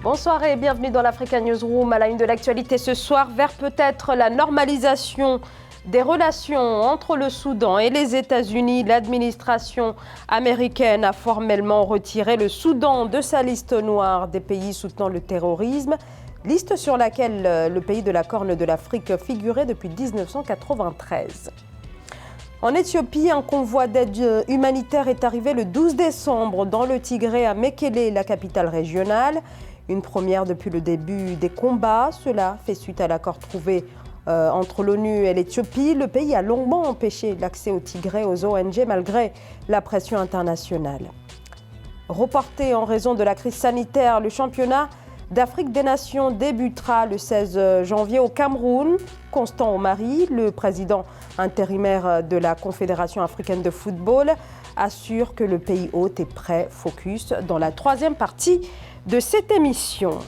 Bonsoir et bienvenue dans l'Africa Newsroom. À la une de l'actualité ce soir, vers peut-être la normalisation des relations entre le Soudan et les États-Unis, l'administration américaine a formellement retiré le Soudan de sa liste noire des pays soutenant le terrorisme, liste sur laquelle le pays de la Corne de l'Afrique figurait depuis 1993. En Éthiopie, un convoi d'aide humanitaire est arrivé le 12 décembre dans le Tigré à Mekele, la capitale régionale. Une première depuis le début des combats. Cela fait suite à l'accord trouvé entre l'ONU et l'Éthiopie. Le pays a longuement empêché l'accès au Tigré aux ONG malgré la pression internationale. Reporté en raison de la crise sanitaire, le championnat d'Afrique des Nations débutera le 16 janvier au Cameroun. Constant Omari, le président intérimaire de la Confédération africaine de football, assure que le pays hôte est prêt. Focus dans la troisième partie de cette émission.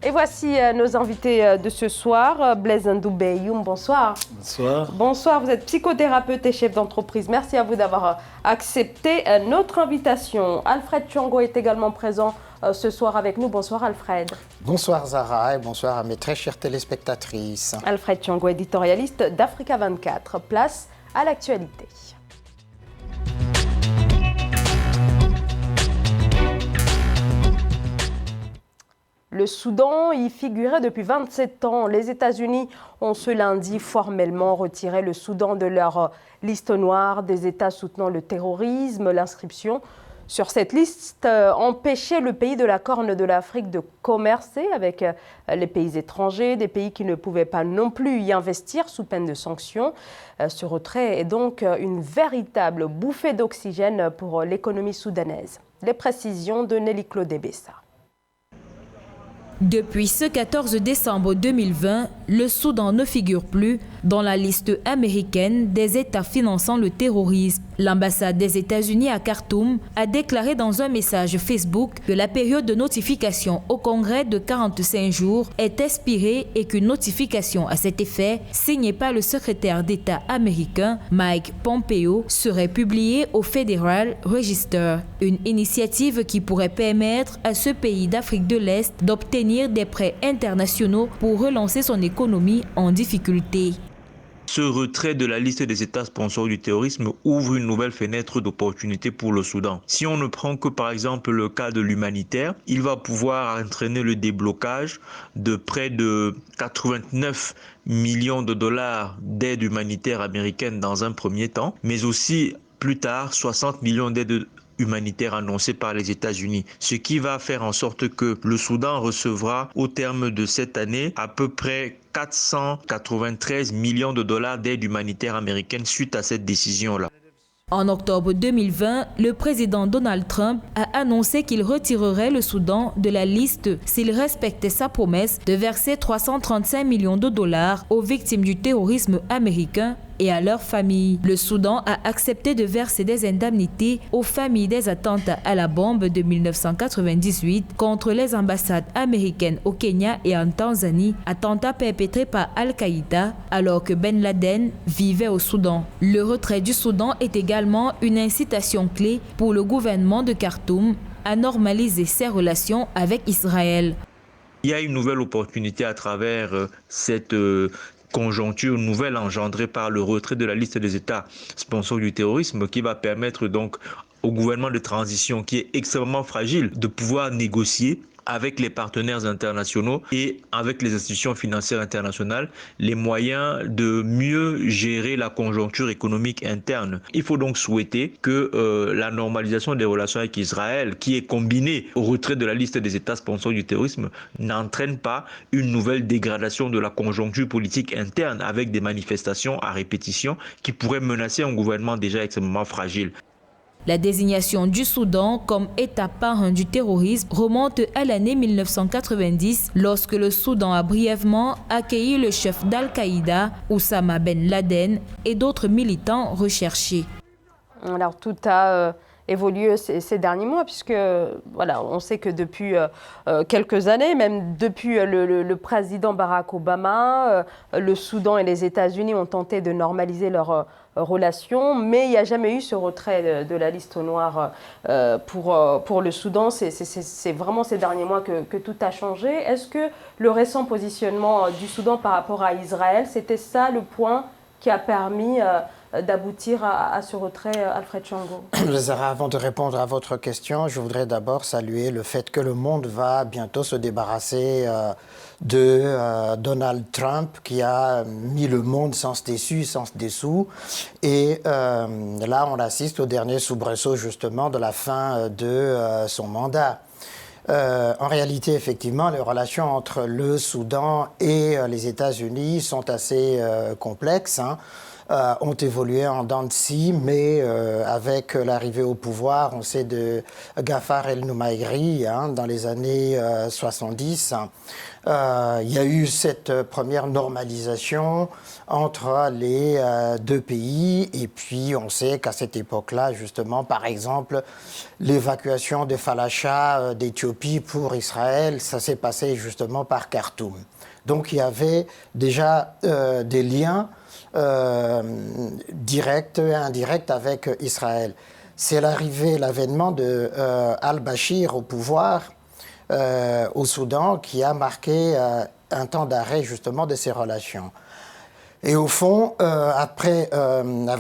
Et voici nos invités de ce soir. Blaise Ndoubeyoum, bonsoir. Bonsoir. Bonsoir, vous êtes psychothérapeute et chef d'entreprise. Merci à vous d'avoir accepté notre invitation. Alfred Thiong'o est également présent ce soir avec nous. Bonsoir Alfred. Bonsoir Zara et bonsoir à mes très chères téléspectatrices. Alfred Thiong'o, éditorialiste d'Africa 24. Place à l'actualité. Le Soudan y figurait depuis 27 ans. Les États-Unis ont ce lundi formellement retiré le Soudan de leur liste noire des États soutenant le terrorisme. L'inscription sur cette liste empêchait le pays de la Corne de l'Afrique de commercer avec les pays étrangers, des pays qui ne pouvaient pas non plus y investir sous peine de sanctions. Ce retrait est donc une véritable bouffée d'oxygène pour l'économie soudanaise. Les précisions de Nelly Claude Bessa. Depuis ce 14 décembre 2020, le Soudan ne figure plus dans la liste américaine des États finançant le terrorisme. L'ambassade des États-Unis à Khartoum a déclaré dans un message Facebook que la période de notification au Congrès de 45 jours est expirée et qu'une notification à cet effet, signée par le secrétaire d'État américain Mike Pompeo, serait publiée au Federal Register. Une initiative qui pourrait permettre à ce pays d'Afrique de l'Est d'obtenir des prêts internationaux pour relancer son économie en difficulté. Ce retrait de la liste des États sponsors du terrorisme ouvre une nouvelle fenêtre d'opportunité pour le Soudan. Si on ne prend que par exemple le cas de l'humanitaire, il va pouvoir entraîner le déblocage de près de 89 millions de dollars d'aide humanitaire américaine dans un premier temps, mais aussi plus tard 60 millions d'aides humanitaire annoncée par les États-Unis, ce qui va faire en sorte que le Soudan recevra au terme de cette année à peu près 493 millions de dollars d'aide humanitaire américaine suite à cette décision-là. En octobre 2020, le président Donald Trump a annoncé qu'il retirerait le Soudan de la liste s'il respectait sa promesse de verser 335 millions de dollars aux victimes du terrorisme américain et à leurs familles. Le Soudan a accepté de verser des indemnités aux familles des attentats à la bombe de 1998 contre les ambassades américaines au Kenya et en Tanzanie, attentats perpétrés par Al-Qaïda alors que Ben Laden vivait au Soudan. Le retrait du Soudan est également une incitation clé pour le gouvernement de Khartoum à normaliser ses relations avec Israël. Il y a une nouvelle opportunité à travers cette conjoncture nouvelle engendrée par le retrait de la liste des États sponsors du terrorisme qui va permettre donc au gouvernement de transition qui est extrêmement fragile de pouvoir négocier avec les partenaires internationaux et avec les institutions financières internationales les moyens de mieux gérer la conjoncture économique interne. Il faut donc souhaiter que la normalisation des relations avec Israël, qui est combinée au retrait de la liste des États sponsors du terrorisme, n'entraîne pas une nouvelle dégradation de la conjoncture politique interne avec des manifestations à répétition qui pourraient menacer un gouvernement déjà extrêmement fragile. La désignation du Soudan comme État parrain du terrorisme remonte à l'année 1990 lorsque le Soudan a brièvement accueilli le chef d'Al-Qaïda, Oussama Ben Laden, et d'autres militants recherchés. Alors tout a évolué ces derniers mois, puisque voilà, on sait que depuis quelques années, même depuis le président Barack Obama, le Soudan et les États-Unis ont tenté de normaliser leurs relations, mais il n'y a jamais eu ce retrait de la liste noire pour le Soudan. C'est vraiment ces derniers mois que tout a changé. Est-ce que le récent positionnement du Soudan par rapport à Israël, c'était ça le point qui a permis d'aboutir à ce retrait, Alfred Chango? Zara, avant de répondre à votre question, je voudrais d'abord saluer le fait que le monde va bientôt se débarrasser de Donald Trump, qui a mis le monde sens dessus, sens dessous. Et là, on assiste au dernier soubresaut, justement, de la fin de son mandat. En réalité, effectivement, les relations entre le Soudan et les États-Unis sont assez complexes, ont évolué en dents de scie, mais avec l'arrivée au pouvoir, on sait, de Ghaffar el-Noumairi dans les années 70, il y a eu cette première normalisation entre les deux pays, et puis on sait qu'à cette époque-là, justement, par exemple, l'évacuation des Falachas d'Éthiopie pour Israël, ça s'est passé justement par Khartoum. Donc il y avait déjà des liens direct et indirect avec Israël. C'est l'avènement de al-Bashir au pouvoir au Soudan qui a marqué un temps d'arrêt justement de ces relations. Et au fond, après,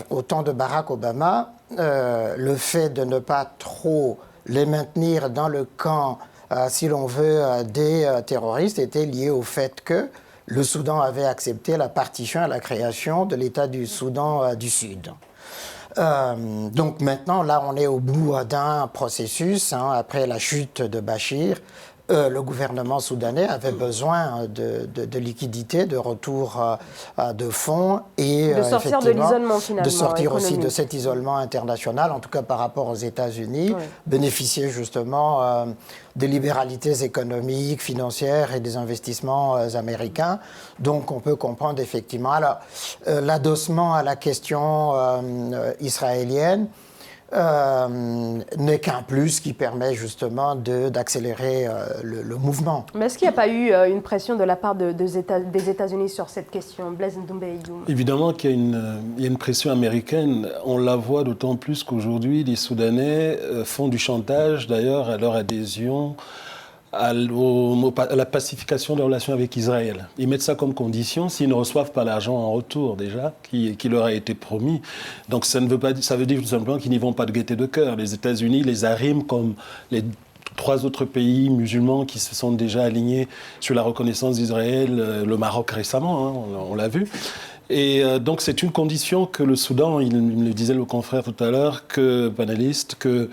au temps de Barack Obama, le fait de ne pas trop les maintenir dans le camp, si l'on veut, des terroristes était lié au fait que le Soudan avait accepté la partition et la création de l'État du Soudan du Sud. Donc maintenant, là, on est au bout d'un processus, après la chute de Bachir. Le gouvernement soudanais avait besoin de liquidités, de retour de fonds et de sortir de l'isolement finalement. De sortir aussi de cet isolement international, en tout cas par rapport aux États-Unis, bénéficier justement des libéralités économiques, financières et des investissements américains. Donc on peut comprendre effectivement. Alors l'adossement à la question israélienne n'est qu'un plus qui permet justement d'accélérer le mouvement. Mais est-ce qu'il n'y a pas eu une pression de la part des États-Unis sur cette question? Blaise Ndoumbe-Eyoum. Évidemment qu'il y a une pression américaine. On la voit d'autant plus qu'aujourd'hui, les Soudanais font du chantage, d'ailleurs, à leur adhésion à la pacification des relations avec Israël. Ils mettent ça comme condition s'ils ne reçoivent pas l'argent en retour déjà, qui leur a été promis. Donc ça veut dire tout simplement qu'ils n'y vont pas de gaieté de cœur. Les États-Unis les arriment comme les 3 autres pays musulmans qui se sont déjà alignés sur la reconnaissance d'Israël, le Maroc récemment, on l'a vu. Et donc c'est une condition que le Soudan, il me le disait le confrère tout à l'heure, panéliste, il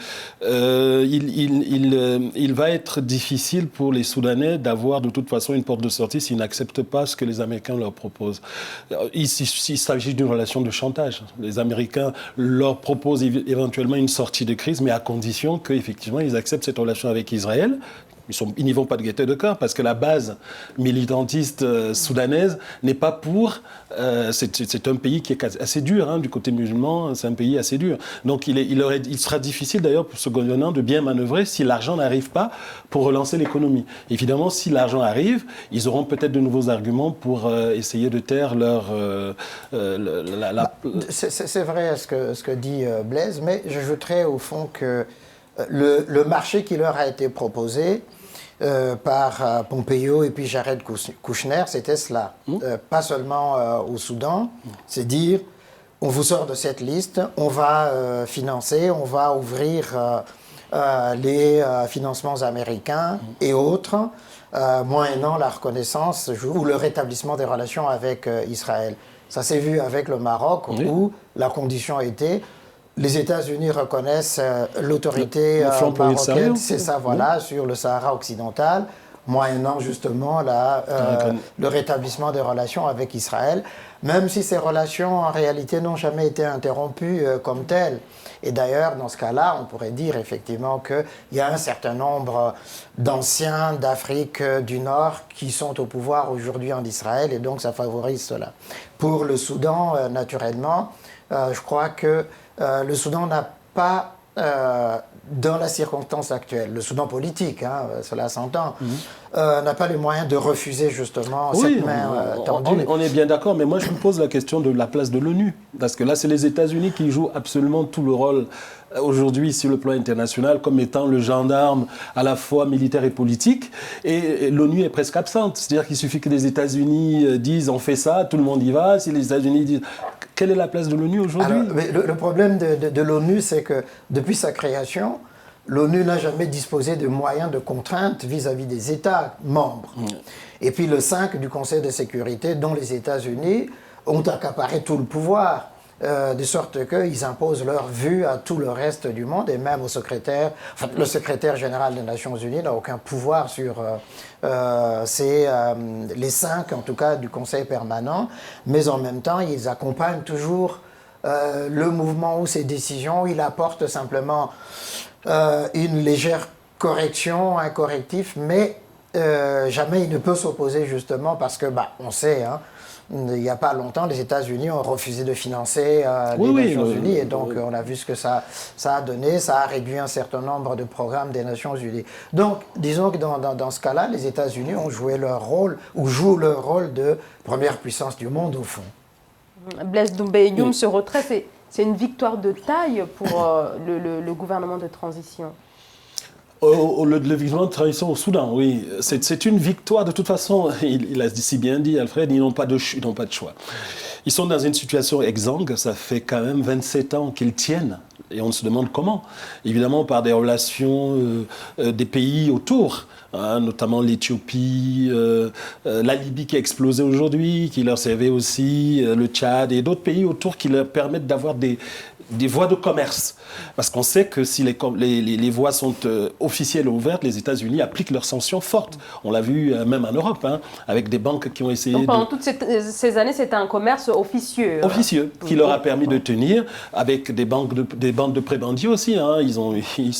va être difficile pour les Soudanais d'avoir de toute façon une porte de sortie s'ils n'acceptent pas ce que les Américains leur proposent. Il s'agit d'une relation de chantage. Les Américains leur proposent éventuellement une sortie de crise, mais à condition qu'effectivement ils acceptent cette relation avec Israël. Ils n'y vont pas de gaieté de cœur parce que la base militantiste soudanaise n'est pas pour... c'est un pays qui est assez dur du côté musulman, c'est un pays assez dur. Donc il sera difficile d'ailleurs pour ce gouvernement de bien manœuvrer si l'argent n'arrive pas pour relancer l'économie. Évidemment, si l'argent arrive, ils auront peut-être de nouveaux arguments pour essayer de taire leur... C'est vrai ce que dit Blaise, mais j'ajouterais au fond que le marché qui leur a été proposé par Pompeo et puis Jared Kushner, c'était cela. Pas seulement au Soudan, c'est dire, on vous sort de cette liste, on va financer, on va ouvrir les financements américains et autres, moyennant la reconnaissance ou le rétablissement des relations avec Israël. Ça s'est vu avec le Maroc, où la condition était... Les États-Unis reconnaissent l'autorité marocaine, c'est ça, voilà, sur le Sahara occidental, moyennant justement le rétablissement des relations avec Israël, même si ces relations en réalité n'ont jamais été interrompues comme telles. Et d'ailleurs, dans ce cas-là, on pourrait dire effectivement qu'il y a un certain nombre d'anciens d'Afrique du Nord qui sont au pouvoir aujourd'hui en Israël, et donc ça favorise cela. Pour le Soudan, naturellement, je crois que le Soudan n'a pas dans la circonstance actuelle, le Soudan politique, cela s'entend, n'a pas les moyens de refuser justement cette main tendue. On est bien d'accord, mais moi je me pose la question de la place de l'ONU. Parce que là, c'est les États-Unis qui jouent absolument tout le rôle aujourd'hui sur le plan international comme étant le gendarme à la fois militaire et politique. Et l'ONU est presque absente. C'est-à-dire qu'il suffit que les États-Unis disent on fait ça, tout le monde y va. Si les États-Unis disent... Quelle est la place de l'ONU aujourd'hui? Le problème de l'ONU, c'est que depuis sa création, l'ONU n'a jamais disposé de moyens de contrainte vis-à-vis des États membres. Et puis le 5 du Conseil de sécurité, dont les États-Unis ont accaparé tout le pouvoir, de sorte qu'ils imposent leur vue à tout le reste du monde, et même au secrétaire. Enfin, le secrétaire général des Nations Unies n'a aucun pouvoir sur les 5, en tout cas, du Conseil permanent, mais en même temps, ils accompagnent toujours le mouvement ou ses décisions. Ils apportent simplement une légère correction, un correctif, mais jamais il ne peut s'opposer justement parce que, on sait, il n'y a pas longtemps, les États-Unis ont refusé de financer les Nations Unies, et donc on a vu ce que ça a donné. Ça a réduit un certain nombre de programmes des Nations Unies. Donc, disons que dans ce cas-là, les États-Unis ont joué leur rôle, ou jouent leur rôle de première puissance du monde, au fond. Blaise Doumbé-Youm, ce retrait, c'est une victoire de taille pour le gouvernement de transition. Le gouvernement de transition au Soudan, oui. C'est une victoire. De toute façon, il a si bien dit, Alfred, ils n'ont pas de choix. Ils sont dans une situation exsangue. Ça fait quand même 27 ans qu'ils tiennent. Et on se demande comment. Évidemment, par des relations des pays autour, notamment l'Éthiopie, la Libye qui a explosé aujourd'hui, qui leur servait aussi, le Tchad et d'autres pays autour qui leur permettent d'avoir des voies de commerce. Parce qu'on sait que si les voies sont officielles et ouvertes, les États-Unis appliquent leurs sanctions fortes. On l'a vu même en Europe, avec des banques qui ont essayé donc, pendant toutes ces années, c'était un commerce officieux. Officieux, qui leur a permis de tenir, avec des bandes de prébendiers aussi. Ils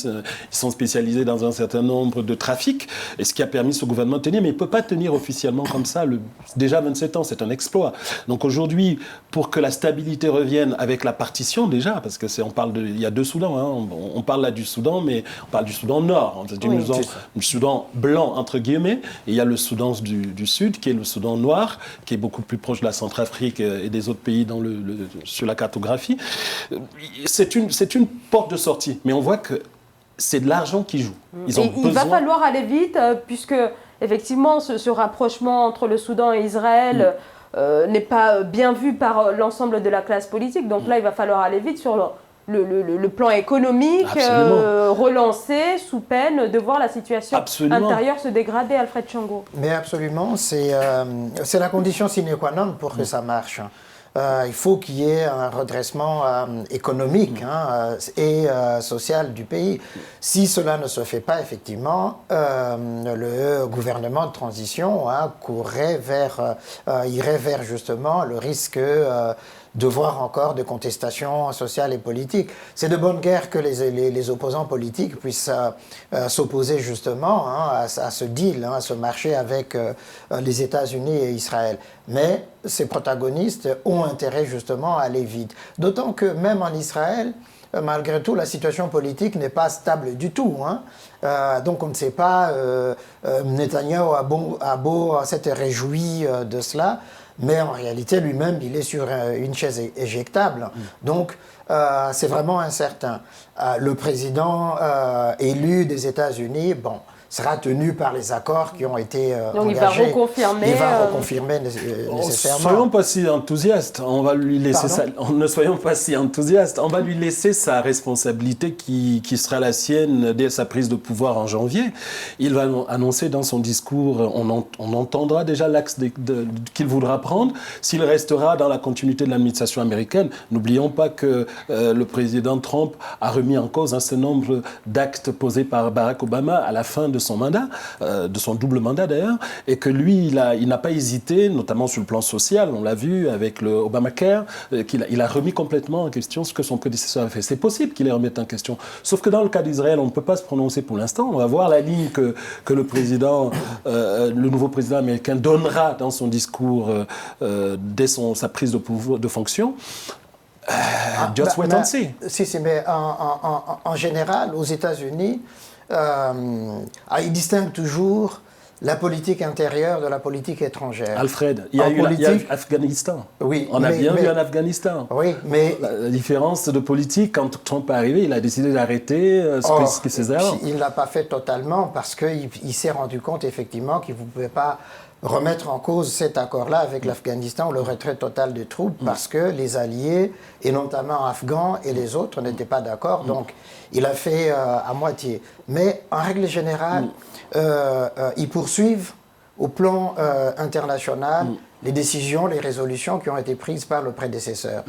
sont spécialisés dans un certain nombre de trafics, et ce qui a permis ce gouvernement de tenir. Mais il ne peut pas tenir officiellement comme ça. Déjà 27 ans, c'est un exploit. Donc aujourd'hui, pour que la stabilité revienne avec la partition déjà, parce que il y a deux Soudans, on parle là du Soudan, mais on parle du Soudan Nord, du Soudan blanc entre guillemets, et il y a le Soudan du Sud, qui est le Soudan noir, qui est beaucoup plus proche de la Centrafrique et des autres pays sur la cartographie. C'est une porte de sortie, mais on voit que c'est de l'argent qui joue. Il va falloir aller vite, puisque effectivement ce rapprochement entre le Soudan et Israël n'est pas bien vu par l'ensemble de la classe politique. Donc là, il va falloir aller vite sur le plan économique, relancer sous peine de voir la situation intérieure se dégrader, Alfred Tchongo. Mais absolument, c'est la condition sine qua non pour que ça marche. Il faut qu'il y ait un redressement économique et social du pays. Si cela ne se fait pas, effectivement, le gouvernement de transition irait vers justement le risque de voir encore des contestations sociales et politiques. C'est de bonne guerre que les opposants politiques puissent s'opposer justement à ce deal, à ce marché avec les États-Unis et Israël. Mais ces protagonistes ont intérêt justement à aller vite. D'autant que même en Israël, malgré tout, la situation politique n'est pas stable du tout. Donc on ne sait pas, Netanyahou a beau s'être réjoui de cela, mais en réalité, lui-même, il est sur une chaise éjectable. Donc, c'est vraiment incertain. Le président élu des États-Unis, sera tenu par les accords qui ont été engagés. Il va reconfirmer. Il va reconfirmer nécessairement. Ne soyons pas si enthousiastes. On va lui laisser ne soyons pas si enthousiastes. On va lui laisser sa responsabilité qui sera la sienne dès sa prise de pouvoir en janvier. Il va annoncer dans son discours, on entendra déjà l'axe qu'il voudra prendre. S'il restera dans la continuité de l'administration américaine, n'oublions pas que le président Trump a remis en cause un certain nombre d'actes posés par Barack Obama à la fin de son mandat, de son double mandat d'ailleurs, et que lui, il n'a pas hésité, notamment sur le plan social, on l'a vu avec le Obamacare, il a remis complètement en question ce que son prédécesseur a fait. C'est possible qu'il les remette en question. Sauf que dans le cas d'Israël, on ne peut pas se prononcer pour l'instant. On va voir la ligne que le président, le nouveau président américain donnera dans son discours dès sa prise de fonction. Just wait and see. Si, mais en général, aux États-Unis, ils distinguent toujours la politique intérieure de la politique étrangère. Alfred, il y a eu l'Afghanistan. Oui, on a bien vu en Afghanistan. Oui, mais la différence de politique, quand Trump est arrivé, il a décidé d'arrêter ce que faisait avant. Il ne l'a pas fait totalement parce qu'il s'est rendu compte effectivement qu'il ne pouvait pas remettre en cause cet accord-là avec l'Afghanistan, le retrait total des troupes, parce que les alliés, et notamment afghans et les autres, n'étaient pas d'accord. Donc, il a fait à moitié. Mais en règle générale, ils poursuivent au plan international les décisions, les résolutions qui ont été prises par le prédécesseur.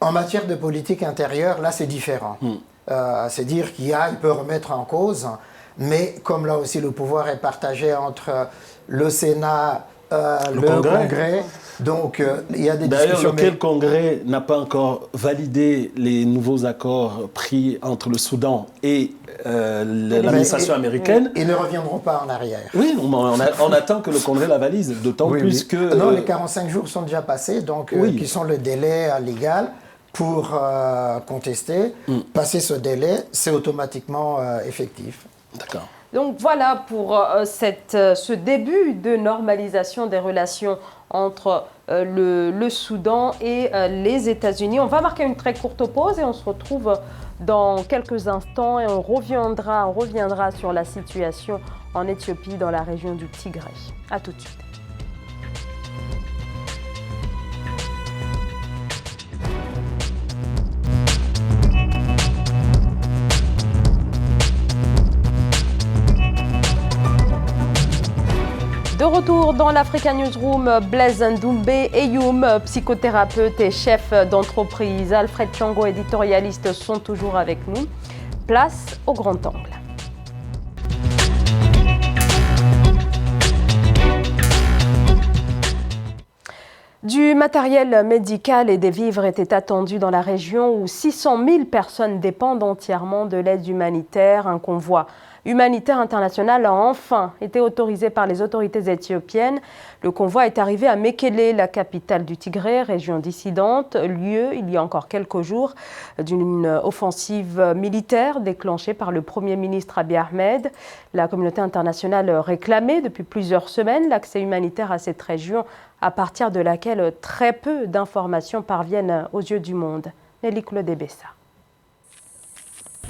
En matière de politique intérieure, là, c'est différent. C'est dire qu'il peut remettre en cause, mais comme là aussi le pouvoir est partagé entre le Sénat, le Congrès. Donc, il y a des discussions. D'ailleurs, lequel Congrès n'a pas encore validé les nouveaux accords pris entre le Soudan et l'administration américaine. Ils ne reviendront pas en arrière. Oui, on attend que le Congrès la valide, d'autant plus que... Non, les 45 jours sont déjà passés, donc qui sont le délai légal pour contester. Passer ce délai, c'est automatiquement effectif. D'accord. Donc voilà pour ce début de normalisation des relations entre le Soudan et les États-Unis. On va marquer une très courte pause et on se retrouve dans quelques instants et on reviendra sur la situation en Éthiopie dans la région du Tigré. À tout de suite. De retour dans l'Africa Newsroom, Blaise Ndoumbe Eyoum, psychothérapeute et chef d'entreprise, Alfred Thiango, éditorialiste, sont toujours avec nous. Place au grand angle. Du matériel médical et des vivres étaient attendus dans la région où 600 000 personnes dépendent entièrement de l'aide humanitaire. Un convoi humanitaire international a enfin été autorisé par les autorités éthiopiennes. Le convoi est arrivé à Mekele, la capitale du Tigré, région dissidente, lieu, il y a encore quelques jours, d'une offensive militaire déclenchée par le Premier ministre Abiy Ahmed. La communauté internationale réclamait depuis plusieurs semaines l'accès humanitaire à cette région, à partir de laquelle très peu d'informations parviennent aux yeux du monde. Nelly Claude-Bessa.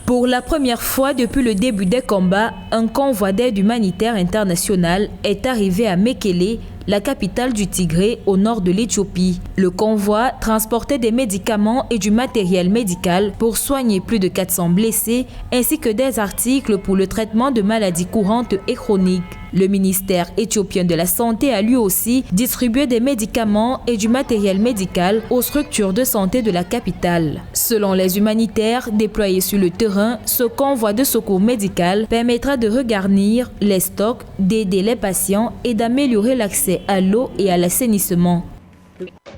Pour la première fois depuis le début des combats, un convoi d'aide humanitaire internationale est arrivé à Mekele, la capitale du Tigré, au nord de l'Éthiopie. Le convoi transportait des médicaments et du matériel médical pour soigner plus de 400 blessés, ainsi que des articles pour le traitement de maladies courantes et chroniques. Le ministère éthiopien de la Santé a lui aussi distribué des médicaments et du matériel médical aux structures de santé de la capitale. Selon les humanitaires déployés sur le terrain, ce convoi de secours médical permettra de regarnir les stocks, d'aider les patients et d'améliorer l'accès à l'eau et à l'assainissement.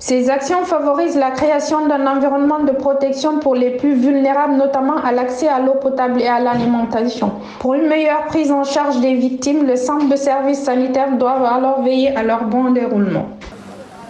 Ces actions favorisent la création d'un environnement de protection pour les plus vulnérables, notamment à l'accès à l'eau potable et à l'alimentation. Pour une meilleure prise en charge des victimes, le centre de services sanitaires doivent alors veiller à leur bon déroulement.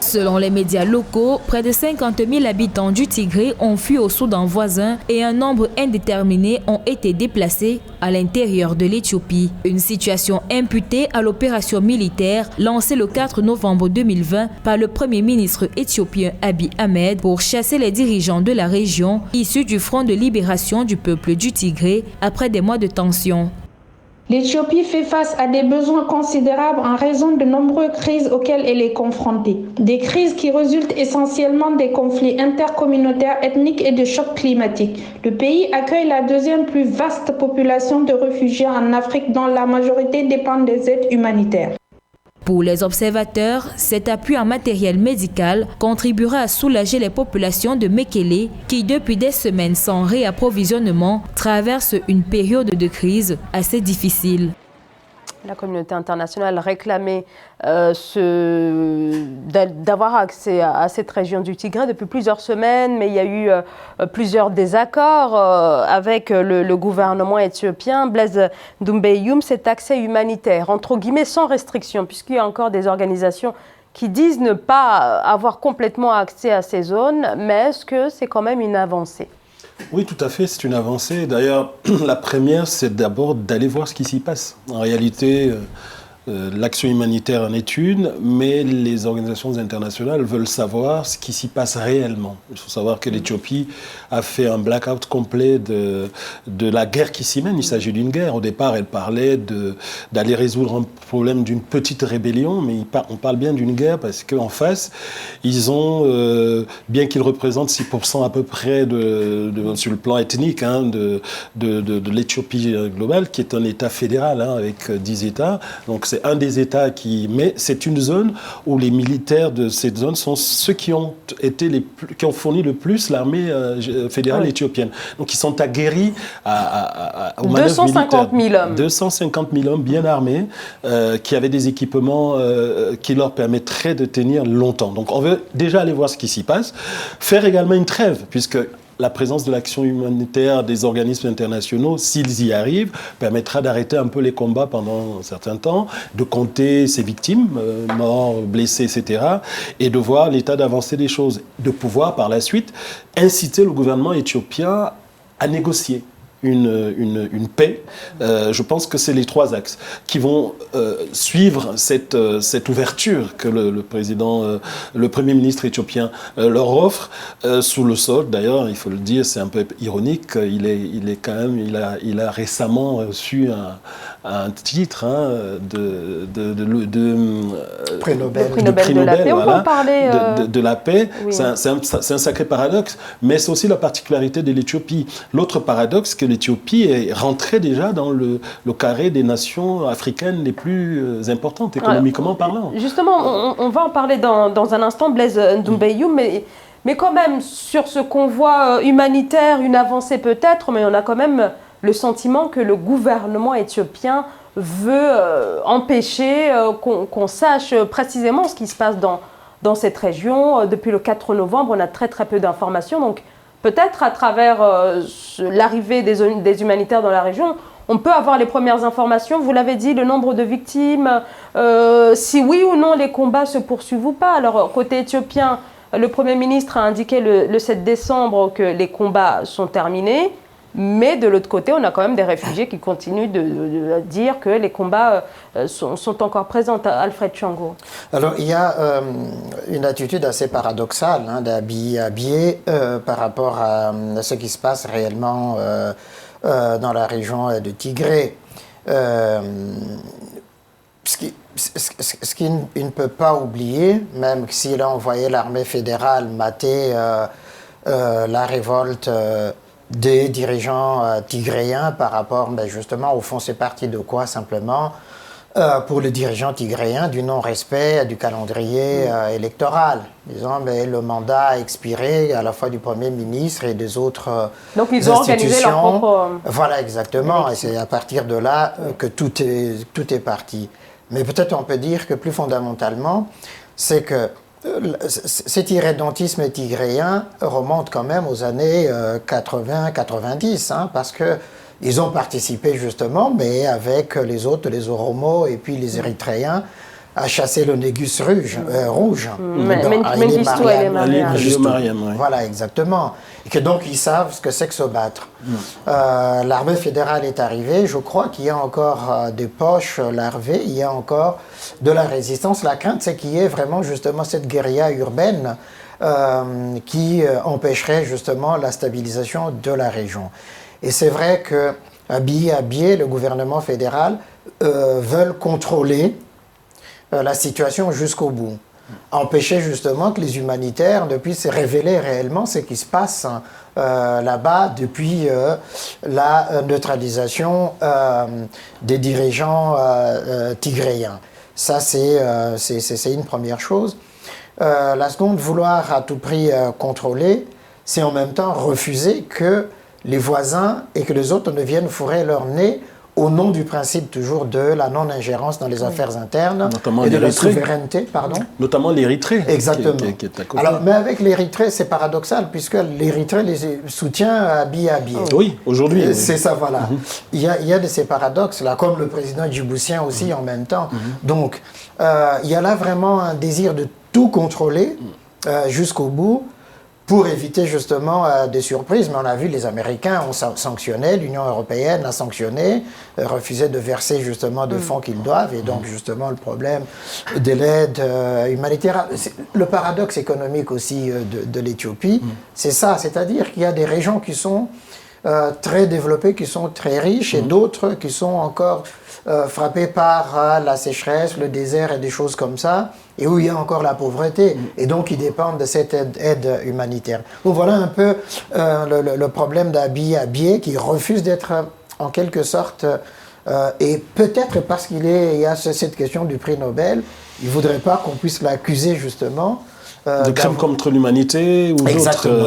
Selon les médias locaux, près de 50 000 habitants du Tigré ont fui au Soudan voisin et un nombre indéterminé ont été déplacés à l'intérieur de l'Éthiopie. Une situation imputée à l'opération militaire lancée le 4 novembre 2020 par le Premier ministre éthiopien Abiy Ahmed pour chasser les dirigeants de la région issus du Front de libération du peuple du Tigré après des mois de tension. L'Éthiopie fait face à des besoins considérables en raison de nombreuses crises auxquelles elle est confrontée. Des crises qui résultent essentiellement des conflits intercommunautaires, ethniques et de chocs climatiques. Le pays accueille la deuxième plus vaste population de réfugiés en Afrique, dont la majorité dépend des aides humanitaires. Pour les observateurs, cet appui en matériel médical contribuera à soulager les populations de Mekele qui, depuis des semaines sans réapprovisionnement, traversent une période de crise assez difficile. La communauté internationale réclamait d'avoir accès à cette région du Tigré depuis plusieurs semaines, mais il y a eu plusieurs désaccords avec le gouvernement éthiopien. Blaise Ndoumbe Eyoum, cet accès humanitaire, entre guillemets, sans restriction, puisqu'il y a encore des organisations qui disent ne pas avoir complètement accès à ces zones, mais est-ce que c'est quand même une avancée? Oui, tout à fait, c'est une avancée. D'ailleurs, la première, c'est d'abord d'aller voir ce qui s'y passe. En réalité, l'action humanitaire en est une, mais les organisations internationales veulent savoir ce qui s'y passe réellement. Il faut savoir que l'Éthiopie a fait un blackout complet de la guerre qui s'y mène. Il s'agit d'une guerre. Au départ, elle parlait d'aller résoudre un problème d'une petite rébellion, mais on parle bien d'une guerre parce qu'en face, ils ont, bien qu'ils représentent 6% à peu près sur le plan ethnique hein, de l'Éthiopie globale, qui est un État fédéral hein, avec 10 États. Donc c'est un des États mais c'est une zone où les militaires de cette zone sont ceux qui ont fourni le plus l'armée fédérale éthiopienne. Donc ils sont aguerris aux manœuvres militaires. 250 000 hommes. 250 000 hommes bien armés qui avaient des équipements qui leur permettraient de tenir longtemps. Donc on veut déjà aller voir ce qui s'y passe, faire également une trêve, puisque la présence de l'action humanitaire des organismes internationaux, s'ils y arrivent, permettra d'arrêter un peu les combats pendant un certain temps, de compter ses victimes, morts, blessés, etc., et de voir l'état d'avancée des choses, de pouvoir par la suite inciter le gouvernement éthiopien à négocier une paix. Je pense que c'est les 3 axes qui vont suivre cette ouverture que le Premier ministre éthiopien leur offre sous le sol. D'ailleurs, il faut le dire, c'est un peu ironique. Il a récemment reçu un titre hein, prix Nobel de la paix. On peut en parler de la paix. Oui. C'est un sacré paradoxe, mais c'est aussi la particularité de l'Éthiopie. L'autre paradoxe, que l'Éthiopie est rentrée déjà dans le carré des nations africaines les plus importantes, économiquement parlant. Justement, on va en parler dans un instant, Blaise Ndumbeyou, mais quand même, sur ce convoi humanitaire, une avancée peut-être, mais on a quand même le sentiment que le gouvernement éthiopien veut empêcher qu'on sache précisément ce qui se passe dans cette région. Depuis le 4 novembre, on a très peu d'informations. Donc peut-être à travers l'arrivée des humanitaires dans la région, on peut avoir les premières informations. Vous l'avez dit, le nombre de victimes, si oui ou non les combats se poursuivent ou pas. Alors côté éthiopien, le Premier ministre a indiqué le 7 décembre que les combats sont terminés. Mais de l'autre côté, on a quand même des réfugiés qui continuent de dire que les combats sont encore présents. Alfred Tchango. Alors, il y a une attitude assez paradoxale hein, d'Abiy par rapport à ce qui se passe réellement dans la région de Tigré. Ce qu'il ne peut pas oublier, même s'il a envoyé l'armée fédérale mater la révolte des dirigeants tigréens par rapport, justement, au fond, c'est parti de quoi, simplement pour les dirigeants tigréens, du non-respect du calendrier électoral. Disons, le mandat a expiré à la fois du Premier ministre et des autres Donc ils ont organisé leur propre... Voilà, exactement. Et c'est à partir de là que tout est parti. Mais peut-être on peut dire que plus fondamentalement, c'est que cet irrédentisme tigréen remonte quand même aux années 80-90, hein, parce qu'ils ont participé justement, mais avec les autres, les Oromos et puis les Érythréens, à chasser le Négus rouge. Mengistu et Mariam. Voilà, exactement. Et que donc ils savent ce que c'est que se battre. L'armée fédérale est arrivée. Je crois qu'il y a encore des poches larvées, il y a encore de la résistance. La crainte, c'est qu'il y ait vraiment justement cette guérilla urbaine qui empêcherait justement la stabilisation de la région. Et c'est vrai que Abiy, le gouvernement fédéral, veulent contrôler la situation jusqu'au bout. Empêcher justement que les humanitaires ne puissent révéler réellement ce qui se passe là-bas depuis la neutralisation des dirigeants tigréens. Ça, c'est une première chose. La seconde, vouloir à tout prix contrôler, c'est en même temps refuser que les voisins et que les autres ne viennent fourrer leur nez au nom du principe toujours de la non-ingérence dans les affaires internes notamment et de la l'Érythrée. souveraineté, pardon. Notamment l'Érythrée. Exactement. Qui est à côté. Alors, mais avec l'Érythrée, c'est paradoxal, puisque l'Érythrée les soutient billet à billet. Oui, aujourd'hui. Oui. C'est ça, voilà. Il y a de ces paradoxes-là, comme le président djiboutien aussi en même temps. Donc, il y a là vraiment un désir de tout contrôler jusqu'au bout, pour éviter justement des surprises. Mais on a vu, les Américains ont sanctionné, l'Union européenne a sanctionné, refusé de verser justement de fonds qu'ils doivent. Et donc justement le problème de l'aide humanitaire, le paradoxe économique aussi de l'Éthiopie, c'est ça, c'est-à-dire qu'il y a des régions qui sont très développées, qui sont très riches, et d'autres qui sont encore frappées par la sécheresse, le désert et des choses comme ça, et où il y a encore la pauvreté, et donc ils dépendent de cette aide humanitaire. Donc voilà un peu le problème d'Abiy Ahmed qui refuse d'être en quelque sorte, et peut-être parce qu'il y a cette question du prix Nobel, il ne voudrait pas qu'on puisse l'accuser justement de crimes contre l'humanité ou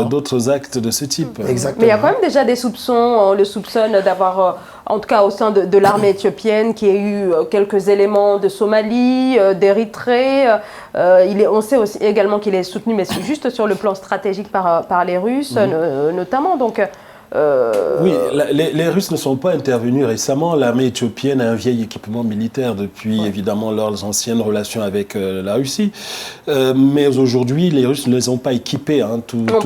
d'autres actes de ce type. Exactement. Mais il y a quand même déjà des soupçons, on le soupçonne d'avoir, en tout cas au sein de l'armée éthiopienne, qui a eu quelques éléments de Somalie, d'Érythrée. On sait aussi également qu'il est soutenu, mais juste sur le plan stratégique par les Russes, notamment. Donc, oui, les Russes ne sont pas intervenus récemment. L'armée éthiopienne a un vieil équipement militaire depuis évidemment leurs anciennes relations avec la Russie. Mais aujourd'hui, les Russes ne les ont pas équipés.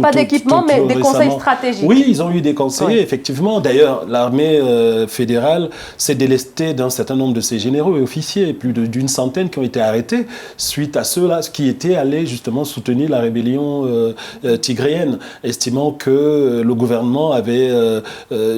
Pas d'équipement, mais des conseils stratégiques. Oui, ils ont eu des conseillers, effectivement. D'ailleurs, l'armée fédérale s'est délestée d'un certain nombre de ses généraux et officiers, plus d'une centaine qui ont été arrêtés suite à ceux-là qui étaient allés justement soutenir la rébellion tigréenne, estimant que le gouvernement avait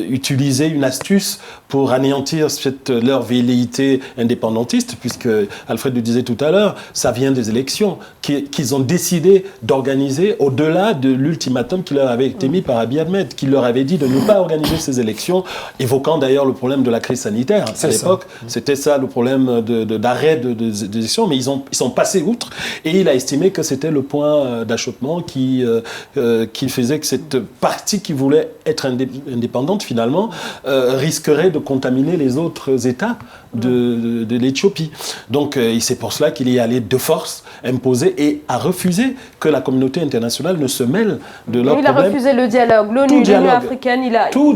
utilisé une astuce pour anéantir leur velléité indépendantiste, puisque Alfred le disait tout à l'heure, ça vient des élections qu'ils ont décidé d'organiser au-delà de l'ultimatum qui leur avait été mis par Abiy Ahmed, qui leur avait dit de ne pas organiser ces élections, évoquant d'ailleurs le problème de la crise sanitaire. À l'époque, c'était ça le problème d'arrêt des élections, mais ils sont passés outre, et il a estimé que c'était le point d'achoppement qui faisait que cette partie qui voulait être indépendante, finalement, risquerait de contaminer les autres États de l'Éthiopie. Donc, c'est pour cela qu'il y est allé de force, imposer et a refusé que la communauté internationale ne se mêle de leurs problèmes. Il a refusé le dialogue. L'ONU, l'Union africaine, il a tout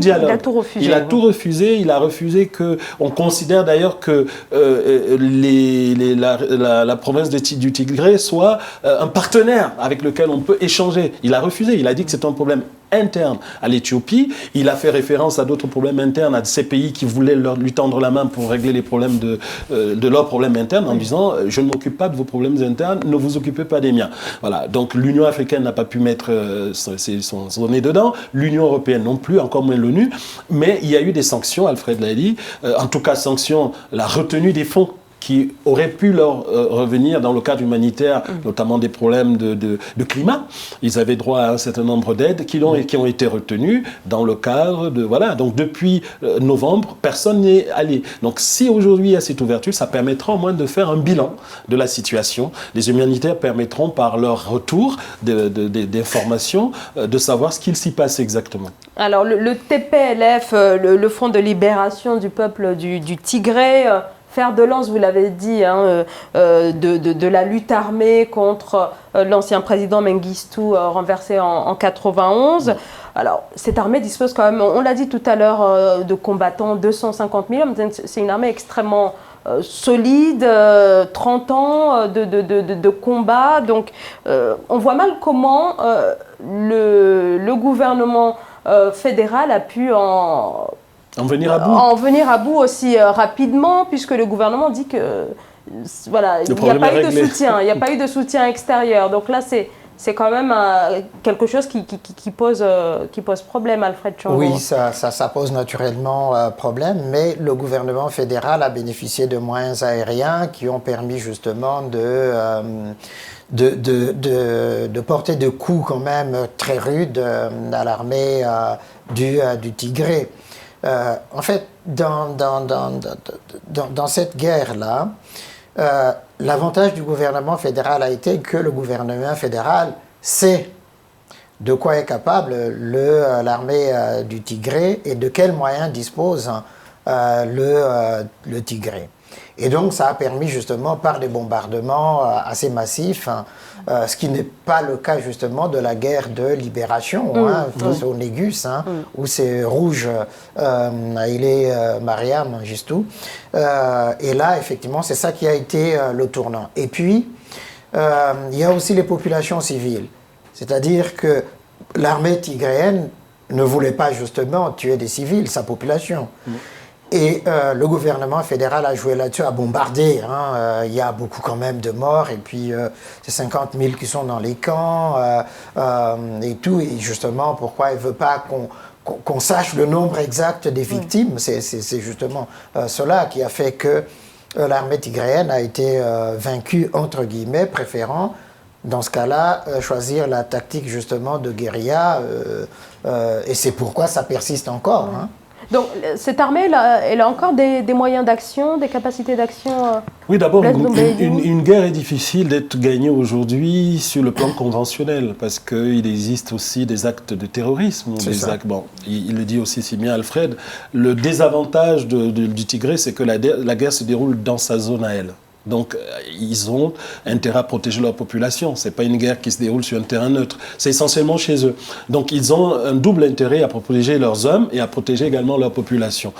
refusé. Il a tout refusé. Il a refusé que... On considère d'ailleurs que la province du Tigré soit un partenaire avec lequel on peut échanger. Il a refusé. Il a dit que c'est un problème interne à l'Éthiopie. Il a fait référence à d'autres problèmes internes, à ces pays qui voulaient lui tendre la main pour régler les problèmes de leurs problèmes internes, en disant « je ne m'occupe pas de vos problèmes internes, ne vous occupez pas des miens ». Voilà. Donc l'Union africaine n'a pas pu mettre son nez dedans, l'Union européenne non plus, encore moins l'ONU, mais il y a eu des sanctions, Alfred l'a dit, en tout cas sanctions, la retenue des fonds qui auraient pu leur revenir dans le cadre humanitaire, notamment des problèmes de climat. Ils avaient droit à un certain nombre d'aides qui ont été retenues dans le cadre de... Voilà, donc depuis novembre, personne n'est allé. Donc si aujourd'hui il y a cette ouverture, ça permettra au moins de faire un bilan de la situation. Les humanitaires permettront par leur retour d'informations de savoir ce qu'il s'y passe exactement. Alors le TPLF, le Front de libération du peuple du Tigré, fer de lance, vous l'avez dit, de la lutte armée contre l'ancien président Mengistu renversé en 91. Alors, cette armée dispose quand même, on l'a dit tout à l'heure, de combattants, 250 000 hommes. C'est une armée extrêmement solide, 30 ans de combat. Donc, on voit mal comment le gouvernement fédéral a pu en venir à bout aussi rapidement, puisque le gouvernement dit que voilà, il n'y a pas eu de soutien, il n'y a pas eu de soutien extérieur. Donc là, c'est quand même quelque chose qui pose problème, Alfred Tchongo. Oui, ça pose naturellement problème, mais le gouvernement fédéral a bénéficié de moyens aériens qui ont permis justement de porter des coups quand même très rudes à l'armée du Tigré. En fait, dans cette guerre-là, l'avantage du gouvernement fédéral a été que le gouvernement fédéral sait de quoi est capable l'armée du Tigré et de quels moyens dispose le Tigré. Et donc ça a permis justement par des bombardements assez massifs, ce qui n'est pas le cas justement de la guerre de libération, face au Négus, où c'est rouge, il est Mariam Gistou. Et là, effectivement, c'est ça qui a été le tournant. Et puis, il y a aussi les populations civiles. C'est-à-dire que l'armée tigréenne ne voulait pas justement tuer des civils, sa population. Et le gouvernement fédéral a joué là-dessus, a bombardé. Il y a beaucoup quand même de morts, et puis c'est 50 000 qui sont dans les camps, et tout. Et justement, pourquoi il ne veut pas qu'on sache le nombre exact des victimes? C'est justement cela qui a fait que l'armée tigréenne a été vaincue, entre guillemets, préférant, dans ce cas-là, choisir la tactique justement de guérilla, et c'est pourquoi ça persiste encore. Donc, cette armée, elle a encore des moyens d'action, des capacités d'action Oui, d'abord, une guerre est difficile d'être gagnée aujourd'hui sur le plan conventionnel, parce qu'il existe aussi des actes de terrorisme. Il le dit aussi si bien Alfred. Le désavantage du Tigré, c'est que la guerre se déroule dans sa zone à elle. Donc, ils ont intérêt à protéger leur population. Ce n'est pas une guerre qui se déroule sur un terrain neutre. C'est essentiellement chez eux. Donc, ils ont un double intérêt à protéger leurs hommes et à protéger également leur population.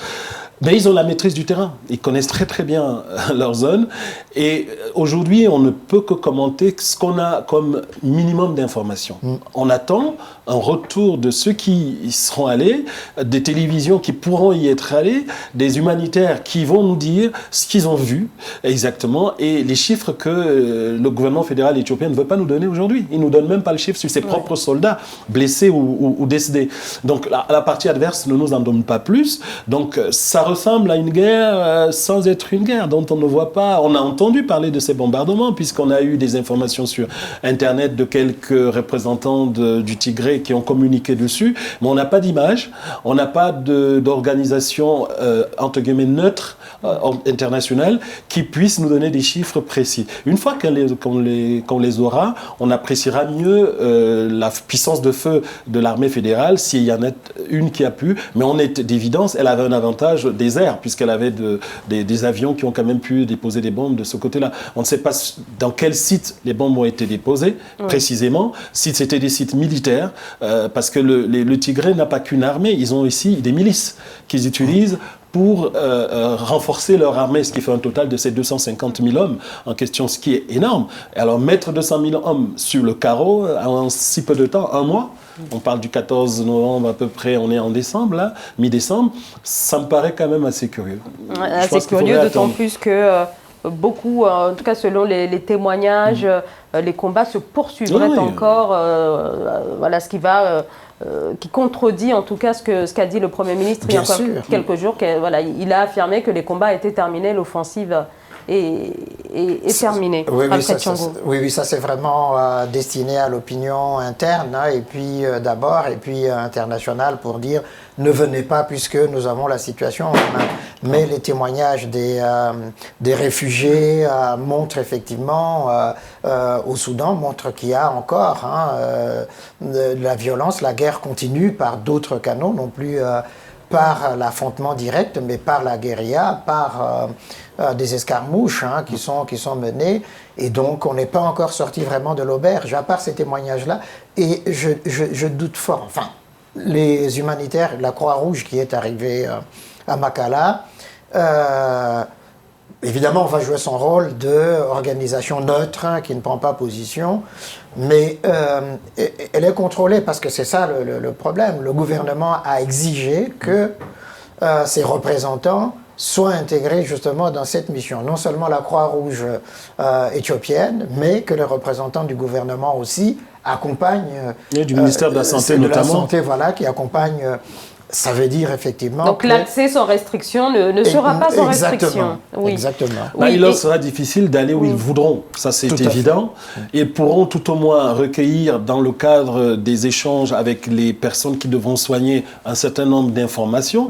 Mais ils ont la maîtrise du terrain. Ils connaissent très très bien leur zone. Et aujourd'hui, on ne peut que commenter ce qu'on a comme minimum d'informations. On attend un retour de ceux qui y seront allés, des télévisions qui pourront y être allées, des humanitaires qui vont nous dire ce qu'ils ont vu exactement et les chiffres que le gouvernement fédéral éthiopien ne veut pas nous donner aujourd'hui. Il ne nous donne même pas le chiffre sur ses propres soldats blessés ou décédés. Donc la partie adverse ne nous en donne pas plus. Donc ça ressemble à une guerre sans être une guerre dont on ne voit pas. On a entendu parler de ces bombardements puisqu'on a eu des informations sur Internet de quelques représentants du Tigré qui ont communiqué dessus, mais on n'a pas d'image, on n'a pas d'organisation entre guillemets neutre internationale qui puisse nous donner des chiffres précis. Une fois qu'on les aura, on appréciera mieux la puissance de feu de l'armée fédérale s'il y en a une qui a pu, mais on est d'évidence, elle avait un avantage des airs puisqu'elle avait des avions qui ont quand même pu déposer des bombes de ce côté-là. On ne sait pas dans quel site les bombes ont été déposées précisément, si c'était des sites militaires, parce que le Tigré n'a pas qu'une armée, ils ont aussi des milices qu'ils utilisent pour renforcer leur armée, ce qui fait un total de ces 250 000 hommes en question, ce qui est énorme. Alors mettre 200 000 hommes sur le carreau en si peu de temps, un mois, on parle du 14 novembre à peu près, on est en décembre, là, mi-décembre, ça me paraît quand même assez curieux. Assez curieux, d'autant plus que beaucoup, en tout cas selon les témoignages, les combats se poursuivraient encore. Voilà ce qui va... qui contredit en tout cas ce qu'a dit le Premier ministre il y a encore quelques jours. Voilà, il a affirmé que les combats étaient terminés, l'offensive est terminée. Oui, ça c'est vraiment destiné à l'opinion interne, et puis d'abord, et puis internationale pour dire ne venez pas puisque nous avons la situation en main. Mais les témoignages des réfugiés montrent effectivement, au Soudan, montrent qu'il y a encore de la violence, la guerre continue par d'autres canaux, non plus par l'affrontement direct, mais par la guérilla, par des escarmouches qui sont menées. Et donc, on n'est pas encore sorti vraiment de l'auberge, à part ces témoignages-là. Et je doute fort, enfin, les humanitaires, la Croix-Rouge qui est arrivée à Makala, évidemment, on va jouer son rôle d'organisation neutre qui ne prend pas position, mais elle est contrôlée parce que c'est ça le problème. Le gouvernement a exigé que ses représentants soient intégrés justement dans cette mission. Non seulement la Croix-Rouge éthiopienne, mais que les représentants du gouvernement aussi accompagnent... Et du ministère de la Santé notamment. De la Santé, voilà, qui accompagnent... Ça veut dire effectivement... Donc l'accès sans restriction ne sera pas sans restriction. Oui. Exactement. Là, il leur sera difficile d'aller où ils voudront, ça c'est évident. Ils pourront tout au moins recueillir dans le cadre des échanges avec les personnes qui devront soigner un certain nombre d'informations.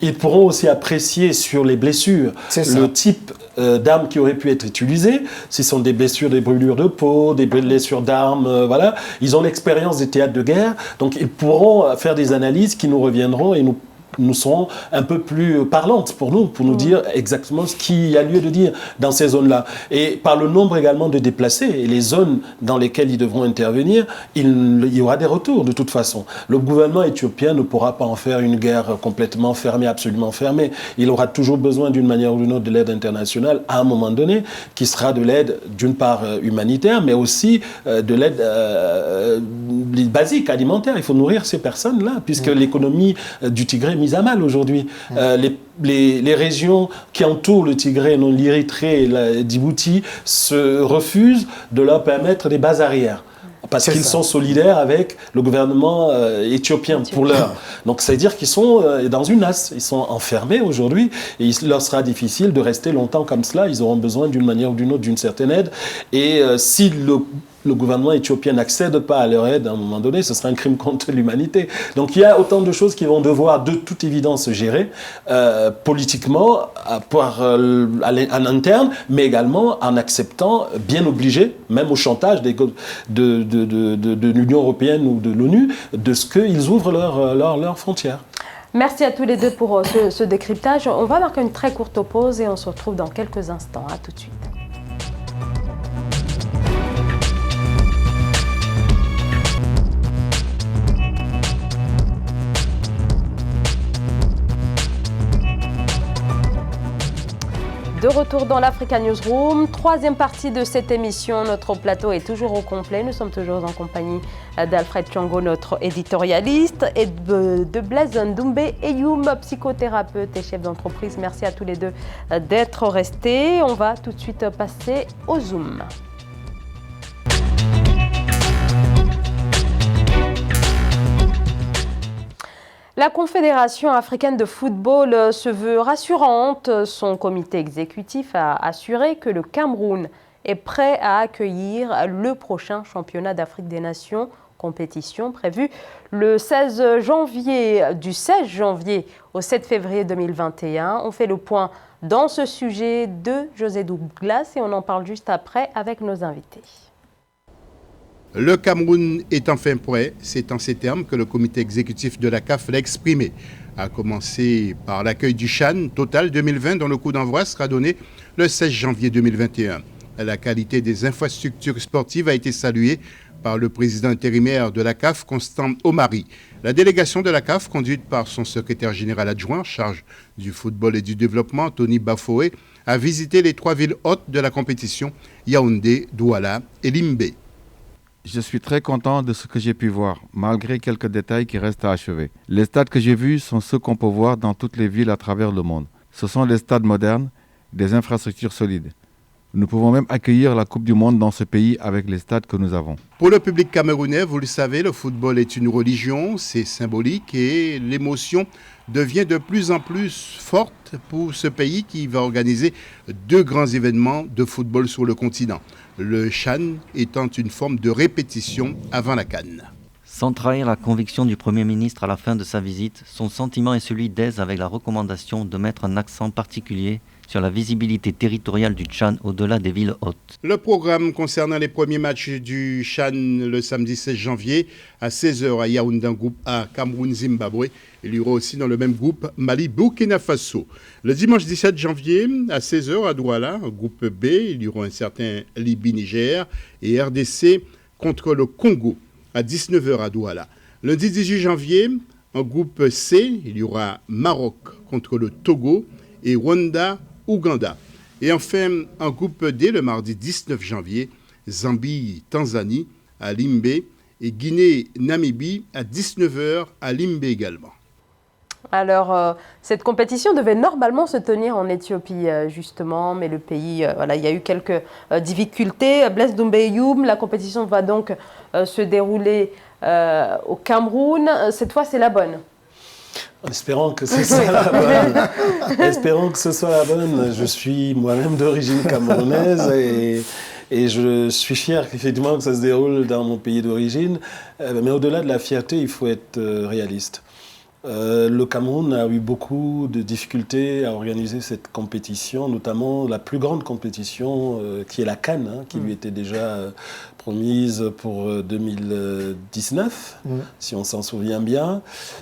Ils pourront aussi apprécier sur les blessures le type d'armes qui auraient pu être utilisées. Si ce sont des blessures, des brûlures de peau, des blessures d'armes, voilà. Ils ont l'expérience des théâtres de guerre, donc ils pourront faire des analyses qui nous reviendront et nous nous seront un peu plus parlantes pour nous dire exactement ce qu'il y a lieu de dire dans ces zones-là. Et par le nombre également de déplacés et les zones dans lesquelles ils devront intervenir, il y aura des retours de toute façon. Le gouvernement éthiopien ne pourra pas en faire une guerre complètement fermée, absolument fermée. Il aura toujours besoin d'une manière ou d'une autre de l'aide internationale à un moment donné, qui sera de l'aide d'une part humanitaire, mais aussi de l'aide basique, alimentaire. Il faut nourrir ces personnes-là, puisque l'économie du Tigré est mise à mal aujourd'hui. Les régions qui entourent le Tigré, non l'Érythrée et Djibouti, se refusent de leur permettre des bases arrières. Parce qu'ils sont solidaires avec le gouvernement éthiopien pour l'heure. Donc, ça veut dire qu'ils sont dans une nasse. Ils sont enfermés aujourd'hui et il leur sera difficile de rester longtemps comme cela. Ils auront besoin d'une manière ou d'une autre d'une certaine aide. Et si le gouvernement éthiopien n'accède pas à leur aide à un moment donné, ce sera un crime contre l'humanité. Donc il y a autant de choses qui vont devoir de toute évidence se gérer politiquement, en interne, mais également en acceptant, bien obligé, même au chantage de l'Union européenne ou de l'ONU, de ce qu'ils ouvrent leurs frontières. Merci à tous les deux pour ce décryptage. On va marquer une très courte pause et on se retrouve dans quelques instants. À tout de suite. De retour dans l'Africa Newsroom, troisième partie de cette émission. Notre plateau est toujours au complet. Nous sommes toujours en compagnie d'Alfred Thiong'o, notre éditorialiste, et de Blaise Ndoumbe Eyoum, psychothérapeute et chef d'entreprise. Merci à tous les deux d'être restés. On va tout de suite passer au Zoom. La Confédération africaine de football se veut rassurante. Son comité exécutif a assuré que le Cameroun est prêt à accueillir le prochain championnat d'Afrique des Nations, compétition prévue le 16 janvier, du 16 janvier au 7 février 2021. On fait le point dans ce sujet de José Douglas et on en parle juste après avec nos invités. Le Cameroun est enfin prêt, c'est en ces termes que le comité exécutif de la CAF l'a exprimé, à commencer par l'accueil du CHAN Total 2020 dont le coup d'envoi sera donné le 16 janvier 2021. La qualité des infrastructures sportives a été saluée par le président intérimaire de la CAF, Constant Omari. La délégation de la CAF, conduite par son secrétaire général adjoint en charge du football et du développement, Tony Bafoué, a visité les 3 villes hôtes de la compétition, Yaoundé, Douala et Limbé. Je suis très content de ce que j'ai pu voir, malgré quelques détails qui restent à achever. Les stades que j'ai vus sont ceux qu'on peut voir dans toutes les villes à travers le monde. Ce sont des stades modernes, des infrastructures solides. Nous pouvons même accueillir la Coupe du Monde dans ce pays avec les stades que nous avons. Pour le public camerounais, vous le savez, le football est une religion, c'est symbolique et l'émotion devient de plus en plus forte pour ce pays qui va organiser 2 grands événements de football sur le continent. Le CHAN étant une forme de répétition avant la CAN. Sans trahir la conviction du Premier ministre à la fin de sa visite, son sentiment est celui d'aise avec la recommandation de mettre un accent particulier sur la visibilité territoriale du CHAN au-delà des villes hautes. Le programme concernant les premiers matchs du CHAN le samedi 16 janvier à 16h à Yaoundé, groupe A, Cameroun-Zimbabwe. Il y aura aussi dans le même groupe Mali-Burkina Faso. Le dimanche 17 janvier à 16h à Douala, groupe B, il y aura un certain Libye-Niger et RDC contre le Congo à 19h à Douala. Lundi 18 janvier, en groupe C, il y aura Maroc contre le Togo et Rwanda-Ouganda. Et enfin, en groupe D, le mardi 19 janvier, Zambie-Tanzanie à Limbé et Guinée-Namibie à 19h à Limbé également. Alors, cette compétition devait normalement se tenir en Éthiopie, justement, mais le pays, il y a eu quelques difficultés. Blaise Ndoumbe Eyoum, la compétition va donc se dérouler au Cameroun. Cette fois, c'est la bonne. Espérons que ce soit la bonne. Espérons que ce soit la bonne. Je suis moi-même d'origine camerounaise et je suis fier effectivement que ça se déroule dans mon pays d'origine. Mais au-delà de la fierté, il faut être réaliste. Le Cameroun a eu beaucoup de difficultés à organiser cette compétition, notamment la plus grande compétition qui est la CAN, qui lui était déjà promise pour 2019, si on s'en souvient bien.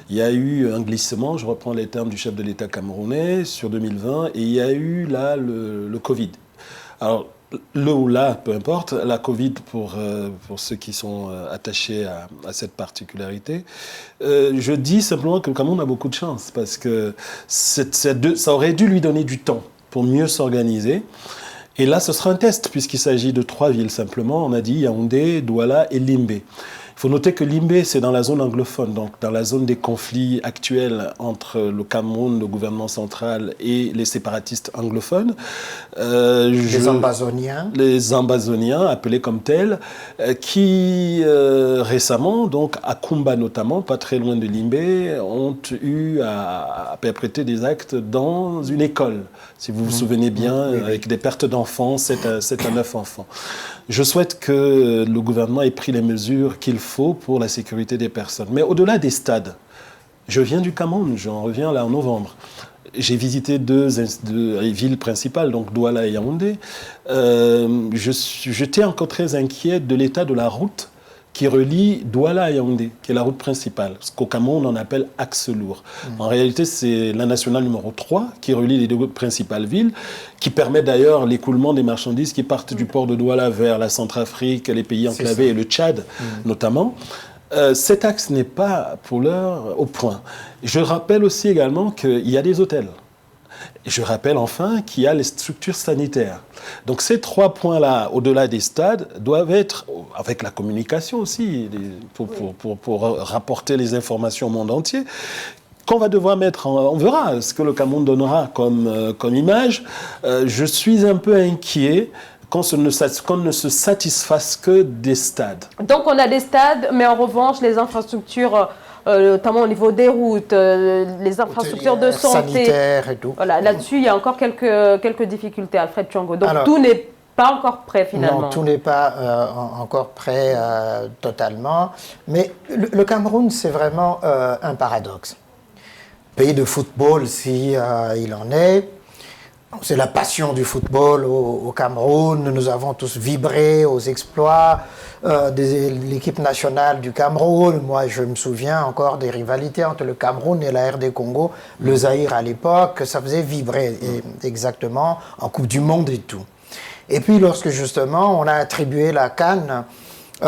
Il y a eu un glissement, je reprends les termes du chef de l'État camerounais, sur 2020, et il y a eu là le Covid. Alors, le ou là, peu importe, la Covid pour ceux qui sont attachés à cette particularité. Je dis simplement que le Cameroun a beaucoup de chance parce que ça aurait dû lui donner du temps pour mieux s'organiser. Et là, ce sera un test puisqu'il s'agit de 3 villes simplement. On a dit Yaoundé, Douala et Limbé. Il faut noter que Limbé, c'est dans la zone anglophone, donc dans la zone des conflits actuels entre le Cameroun, le gouvernement central et les séparatistes anglophones. Les Ambazoniens. Les Ambazoniens, appelés comme tels, qui récemment, donc à Kumba notamment, pas très loin de Limbé, ont eu à perpétrer des actes dans une école, si vous vous souvenez bien, avec des pertes d'enfants, 7 à 9 enfants. Je souhaite que le gouvernement ait pris les mesures qu'il faut pour la sécurité des personnes. Mais au-delà des stades, je viens du Cameroun, j'en reviens là en novembre. J'ai visité deux villes principales, donc Douala et Yaoundé. J'étais encore très inquiet de l'état de la route qui relie Douala à Yaoundé, qui est la route principale, ce qu'au Cameroun on appelle axe lourd. En réalité, c'est la nationale numéro 3 qui relie les 2 principales villes, qui permet d'ailleurs l'écoulement des marchandises qui partent du port de Douala vers la Centrafrique, les pays enclavés et le Tchad notamment. Cet axe n'est pas pour l'heure au point. Je rappelle aussi également qu'il y a des hôtels. Je rappelle enfin qu'il y a les structures sanitaires. Donc ces 3 points-là, au-delà des stades, doivent être, avec la communication aussi, pour rapporter les informations au monde entier, qu'on va devoir mettre on verra ce que le Cameroun donnera comme image. Je suis un peu inquiet qu'on ne se satisfasse que des stades. Donc on a des stades, mais en revanche, les infrastructures, notamment au niveau des routes, les infrastructures de santé, sanitaires et tout. Voilà, là-dessus, il y a encore quelques difficultés, Alfred Thiong'o. Donc tout n'est pas encore prêt finalement. Non, tout n'est pas encore prêt totalement. Mais le Cameroun, c'est vraiment un paradoxe. Pays de football, si il en est. C'est la passion du football au Cameroun. Nous avons tous vibré aux exploits de l'équipe nationale du Cameroun. Moi, je me souviens encore des rivalités entre le Cameroun et la RD Congo, le Zaïre à l'époque. Ça faisait vibrer exactement en Coupe du Monde et tout. Et puis, lorsque justement, on a attribué la CAN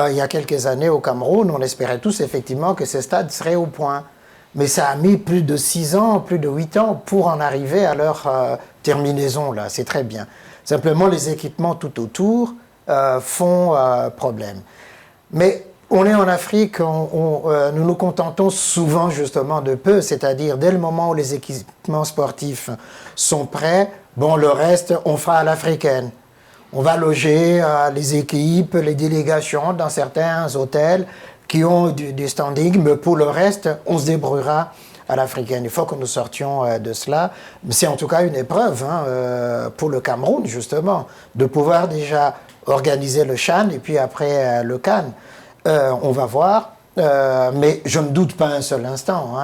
il y a quelques années au Cameroun, on espérait tous effectivement que ces stades seraient au point. Mais ça a mis plus de 6 ans, plus de 8 ans pour en arriver à leur terminaison, là. C'est très bien. Simplement, les équipements tout autour font problème. Mais on est en Afrique, nous nous contentons souvent justement de peu, c'est-à-dire dès le moment où les équipements sportifs sont prêts, bon, le reste, on fera à l'africaine. On va loger les équipes, les délégations dans certains hôtels qui ont du standing, mais pour le reste, on se débrouillera à l'africaine. Il faut que nous sortions de cela. C'est en tout cas une épreuve pour le Cameroun, justement, de pouvoir déjà organiser le CHAN et puis après le CAN. On va voir, mais je ne doute pas un seul instant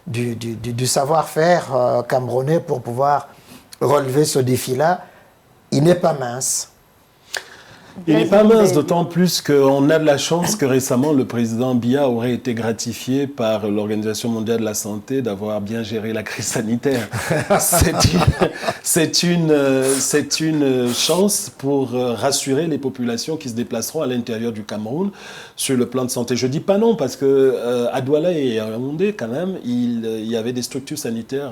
du savoir-faire camerounais pour pouvoir relever ce défi-là. Il n'est pas mince. Il n'est pas mince, d'autant plus qu'on a de la chance que récemment le président Biya aurait été gratifié par l'Organisation mondiale de la santé d'avoir bien géré la crise sanitaire. C'est une chance pour rassurer les populations qui se déplaceront à l'intérieur du Cameroun sur le plan de santé. Je dis pas non parce que à Douala et à Yaoundé, quand même, il y avait des structures sanitaires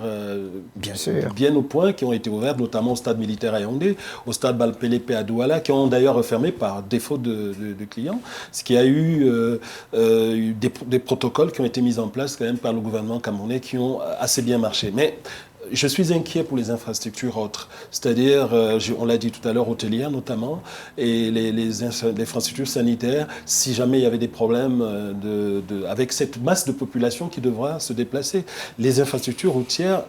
bien au point qui ont été ouvertes, notamment au stade militaire à Yaoundé, au stade Balpélépé à Douala, qui ont d'ailleurs fermé par défaut de clients, ce qui a eu des protocoles qui ont été mis en place quand même par le gouvernement camerounais qui ont assez bien marché. Mais je suis inquiet pour les infrastructures autres, c'est-à-dire, on l'a dit tout à l'heure, hôtelières notamment, et les infrastructures sanitaires, si jamais il y avait des problèmes avec cette masse de population qui devra se déplacer. Les infrastructures routières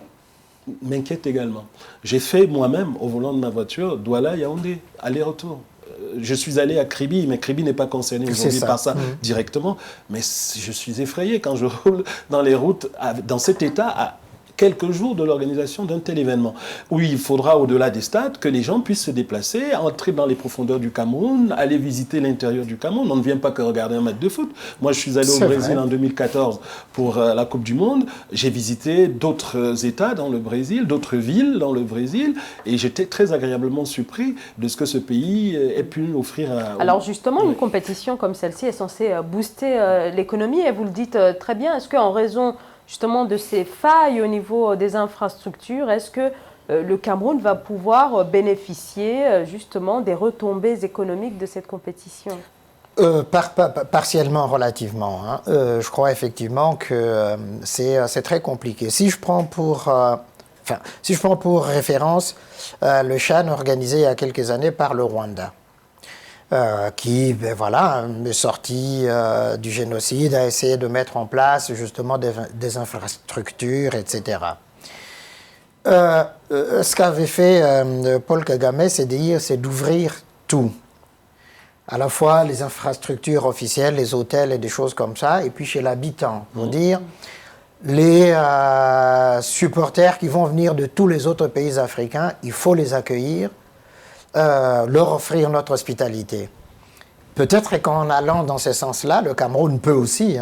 m'inquiètent également. J'ai fait moi-même, au volant de ma voiture, Douala-Yaoundé, aller-retour. je suis allé à Kribi, mais Kribi n'est pas concerné aujourd'hui par ça directement. Mais je suis effrayé quand je roule dans les routes dans cet état à quelques jours de l'organisation d'un tel événement. Oui, il faudra, au-delà des stades, que les gens puissent se déplacer, entrer dans les profondeurs du Cameroun, aller visiter l'intérieur du Cameroun. On ne vient pas que regarder un match de foot. Moi, je suis allé au Brésil en 2014 pour la Coupe du Monde. J'ai visité d'autres États dans le Brésil, d'autres villes dans le Brésil, et j'étais très agréablement surpris de ce que ce pays ait pu offrir à... Alors justement, une compétition comme celle-ci est censée booster l'économie, et vous le dites très bien. Est-ce qu'en raison justement de ces failles au niveau des infrastructures, est-ce que le Cameroun va pouvoir bénéficier justement des retombées économiques de cette compétition ? Partiellement, relativement. Hein. Je crois effectivement que c'est très compliqué. Si je prends pour référence le CHAN organisé il y a quelques années par le Rwanda, qui, est sorti du génocide, a essayé de mettre en place justement des infrastructures, etc. Ce qu'avait fait Paul Kagame, c'est d'ouvrir tout. À la fois les infrastructures officielles, les hôtels et des choses comme ça, et puis chez l'habitant, pour dire les supporters qui vont venir de tous les autres pays africains, il faut les accueillir, leur offrir notre hospitalité. Peut-être qu'en allant dans ce sens-là, le Cameroun peut aussi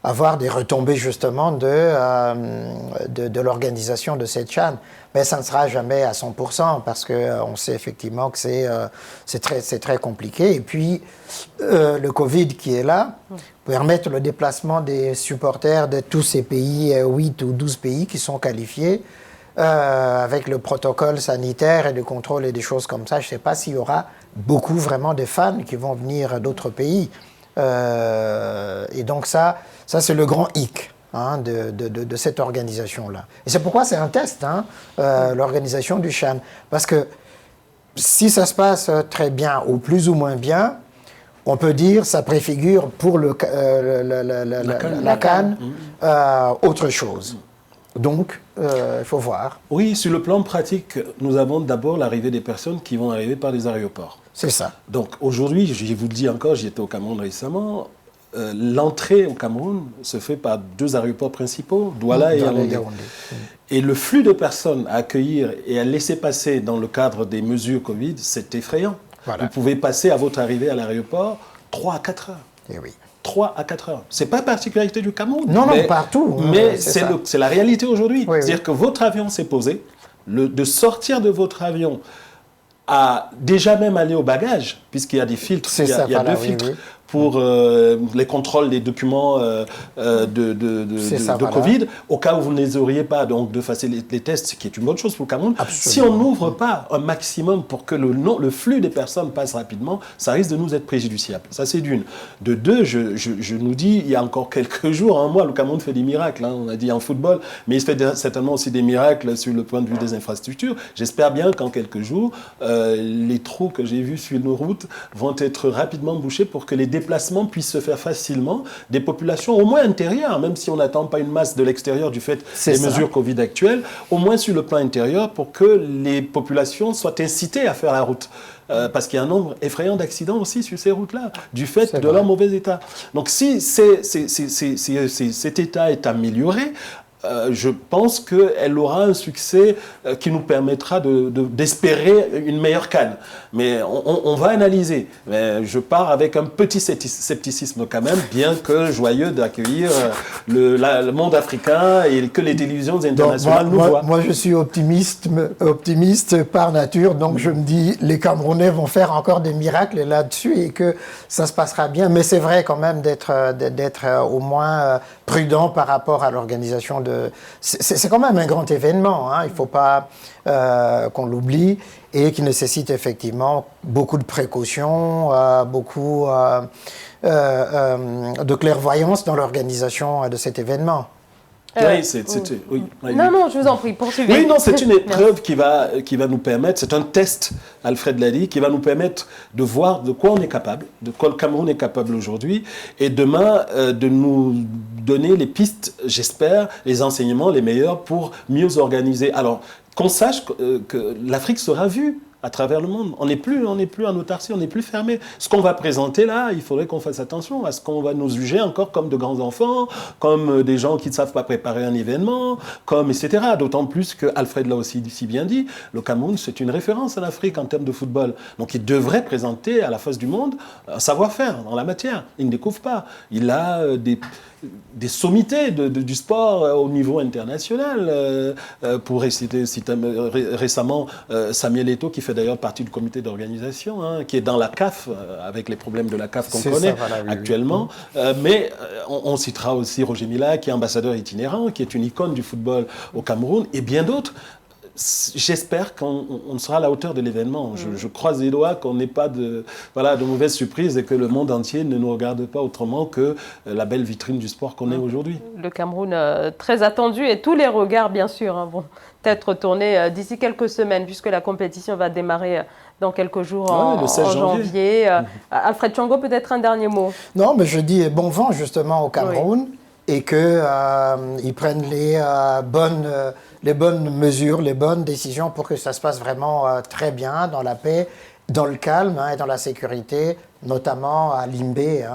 avoir des retombées justement de l'organisation de cette CHAN. Mais ça ne sera jamais à 100% parce qu'on sait effectivement que c'est très compliqué. Et puis, le Covid qui est là permet le déplacement des supporters de tous ces pays, 8 ou 12 pays qui sont qualifiés, avec le protocole sanitaire et de contrôle et des choses comme ça. Je ne sais pas s'il y aura beaucoup vraiment de fans qui vont venir d'autres pays. Et donc ça c'est le grand hic de cette organisation-là. Et c'est pourquoi c'est un test, l'organisation du CHAN. Parce que si ça se passe très bien ou plus ou moins bien, on peut dire ça préfigure pour la CAN autre chose. Donc, il faut voir. Oui, sur le plan pratique, nous avons d'abord l'arrivée des personnes qui vont arriver par les aéroports. C'est ça. Donc aujourd'hui, je vous le dis encore, j'y étais au Cameroun récemment, l'entrée au Cameroun se fait par 2 aéroports principaux, Douala et Yaoundé. Et le flux de personnes à accueillir et à laisser passer dans le cadre des mesures Covid, c'est effrayant. Voilà. Vous pouvez passer à votre arrivée à l'aéroport 3 à 4 heures. Et oui. 3 à 4 heures. Ce n'est pas la particularité du Cameroun. Non, partout. Mais c'est la réalité aujourd'hui. Oui, c'est-à-dire que votre avion s'est posé, de sortir de votre avion à déjà même aller au bagage, puisqu'il y a des filtres, il y a 2 filtres pour les contrôles des documents de Covid, au cas où vous ne les auriez pas, donc de faire les tests, ce qui est une bonne chose pour le Cameroun. Absolument. Si on n'ouvre pas un maximum pour que le flux des personnes passe rapidement, ça risque de nous être préjudiciable. Ça, c'est d'une. De deux, je nous dis, il y a encore quelques jours, un mois, le Cameroun fait des miracles. On a dit en football, mais il se fait certainement aussi des miracles sur le point de vue des infrastructures. J'espère bien qu'en quelques jours, les trous que j'ai vus sur nos routes vont être rapidement bouchés pour que les déplacements puissent se faire facilement, des populations au moins intérieures, même si on n'attend pas une masse de l'extérieur du fait des mesures Covid actuelles, au moins sur le plan intérieur pour que les populations soient incitées à faire la route. Parce qu'il y a un nombre effrayant d'accidents aussi sur ces routes-là, du fait de leur mauvais état. Donc si cet état est amélioré, je pense qu'elle aura un succès qui nous permettra d'espérer une meilleure CAN. Mais on va analyser. Mais je pars avec un petit scepticisme quand même, bien que joyeux d'accueillir le monde africain et que les télévisions internationales nous voient. Moi, je suis optimiste par nature, donc je me dis les Camerounais vont faire encore des miracles là-dessus et que ça se passera bien. Mais c'est vrai quand même d'être au moins prudent par rapport à l'organisation de... C'est quand même un grand événement, il ne faut pas qu'on l'oublie, et qui nécessite effectivement beaucoup de précautions, beaucoup de clairvoyance dans l'organisation de cet événement. Oui, Non, je vous en prie, poursuivez. Oui, non, c'est une épreuve qui va nous permettre, c'est un test, Alfred l'a dit, qui va nous permettre de voir de quoi on est capable, de quoi le Cameroun est capable aujourd'hui, et demain de nous donner les pistes, j'espère, les enseignements les meilleurs pour mieux organiser. Alors, qu'on sache que l'Afrique sera vue à travers le monde. On n'est plus en autarcie, on n'est plus fermé. Ce qu'on va présenter là, il faudrait qu'on fasse attention à ce qu'on va nous juger encore comme de grands enfants, comme des gens qui ne savent pas préparer un événement, comme etc. D'autant plus que Alfred l'a aussi si bien dit, le Cameroun c'est une référence en Afrique en termes de football. Donc il devrait présenter à la face du monde un savoir-faire dans la matière. Il ne découvre pas. Il a des sommités du sport au niveau international. Pour citer récemment Samuel Eto'o, qui fait d'ailleurs partie du comité d'organisation, qui est dans la CAF, avec les problèmes de la CAF qu'on connaît actuellement. Mais on citera aussi Roger Mila, qui est ambassadeur itinérant, qui est une icône du football au Cameroun, et bien d'autres. J'espère qu'on sera à la hauteur de l'événement. Je croise les doigts qu'on n'ait pas de mauvaises surprises et que le monde entier ne nous regarde pas autrement que la belle vitrine du sport qu'on est aujourd'hui. Le Cameroun très attendu et tous les regards, bien sûr, vont être tournés d'ici quelques semaines puisque la compétition va démarrer dans quelques jours le 16 janvier. Alfred Thiong'o, peut-être un dernier mot. Non, mais je dis bon vent justement au Cameroun et qu'ils prennent les bonnes mesures, les bonnes décisions pour que ça se passe vraiment très bien, dans la paix, dans le calme et dans la sécurité, notamment à Limbé,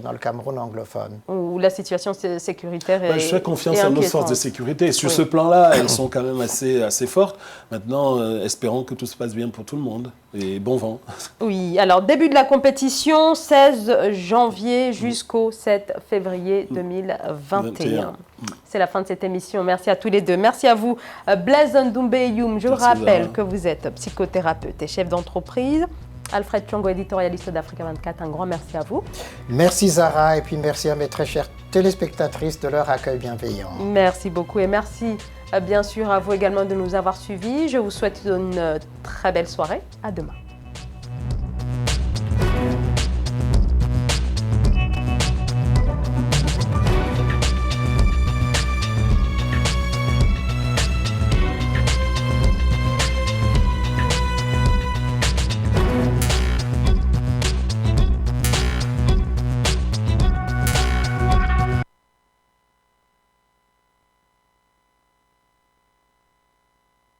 dans le Cameroun anglophone. Où la situation sécuritaire est je fais confiance à nos forces de sécurité. Sur ce plan-là, elles sont quand même assez fortes. Maintenant, espérons que tout se passe bien pour tout le monde. Et bon vent. Oui, alors début de la compétition, 16 janvier jusqu'au 7 février 2021. C'est la fin de cette émission. Merci à tous les deux. Merci à vous, Blaise Ndoumbe-Youm. Je rappelle que vous êtes psychothérapeute et chef d'entreprise. Alfred Thiong'o, éditorialiste d'Africa 24, un grand merci à vous. Merci Zara et puis merci à mes très chères téléspectatrices de leur accueil bienveillant. Merci beaucoup et merci bien sûr à vous également de nous avoir suivis. Je vous souhaite une très belle soirée. À demain.